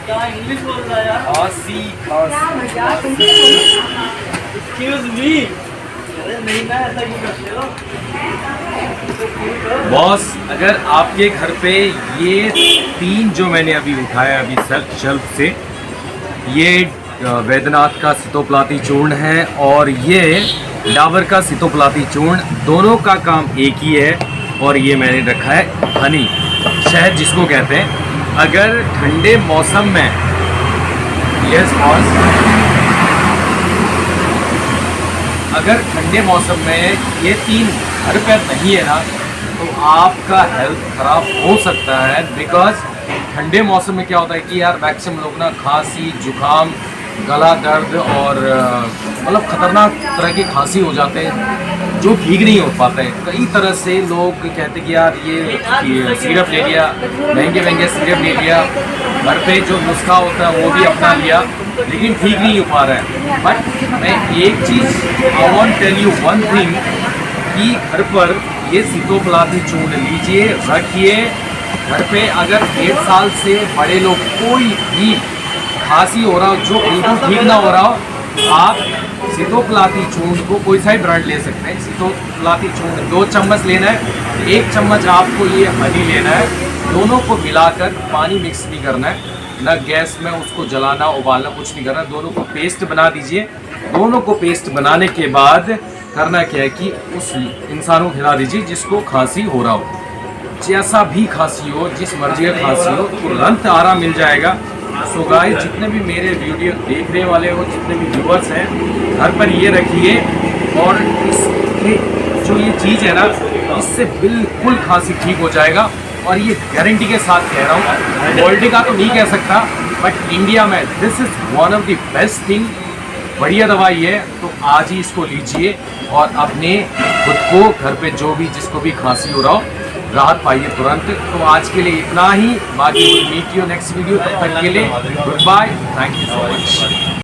क्या इंग्लिश बोल रहा है यार? खांसी एक्सक्यूज मी। अरे नहीं ना, ऐसा क्यों करते हो? बॉस, अगर आपके घर पे ये 3 जो मैंने अभी उठाया अभी शेल्फ से, ये वैद्यनाथ का सितोपलाती चूर्ण है और ये डाबर का सितोपलाती चूर्ण, दोनों का काम एक ही है। और ये मैंने रखा है हनी, शहद जिसको कहते हैं। अगर ठंडे मौसम में, यस बॉस, अगर ठंडे मौसम में ये 3 घर पे नहीं है ना, तो आपका हेल्थ खराब हो सकता है। बिकॉज ठंडे मौसम में क्या होता है कि यार मैक्सिमम लोग ना खांसी, जुकाम, गला दर्द और मतलब खतरनाक तरह की खांसी हो जाते हैं जो ठीक नहीं हो पाते हैं। कई तरह से लोग कहते हैं कि यार ये सिरप ले लिया, महंगे सिरप ले लिया, घर पे जो नुस्खा होता है वो भी अपना लिया, लेकिन ठीक नहीं हो पा रहा है। बट मैं एक चीज़ I want tell you one thing, कि घर पर ये सितोपलाती चूर्ण लीजिए, रखिए घर पे। अगर 1.5 साल से बड़े लोग कोई भी खांसी हो रहा हो, जो बिल्कुल ठीक ना हो रहा हो, आप सितोपलाती चूर्ण को कोई सा ही ब्रांड ले सकते हैं। सितोपलाती चूर्ण 2 चम्मच लेना है, 1 चम्मच आपको ये हनी लेना है, दोनों को मिलाकर, पानी मिक्स नहीं करना है, ना गैस में उसको जलाना उबालना कुछ नहीं करना, दोनों को पेस्ट बना दीजिए। दोनों को पेस्ट बनाने के बाद करना क्या है कि उस इंसान को खिला दीजिए जिसको खांसी हो रहा हो। जैसा भी खांसी हो, जिस मर्जी का खांसी हो, तुरंत आराम मिल जाएगा। सो गाइस, जितने भी मेरे वीडियो देखने वाले हो, जितने भी व्यूवर्स हैं, घर पर ये रखिए। और इसके जो ये चीज़ है ना, इससे बिल्कुल खांसी ठीक हो जाएगा। और ये गारंटी के साथ कह रहा हूँ, वर्ल्ड का तो नहीं कह सकता, बट इंडिया में this is one of the best thing. बढ़िया दवाई है, तो आज ही इसको लीजिए और अपने खुद को, घर पे जो भी जिसको भी खांसी हो रहा हो, राहत पाइए तुरंत। तो आज के लिए इतना ही, बाकी मीट यू नेक्स्ट वीडियो। तब तक के लिए goodbye, thank you so much.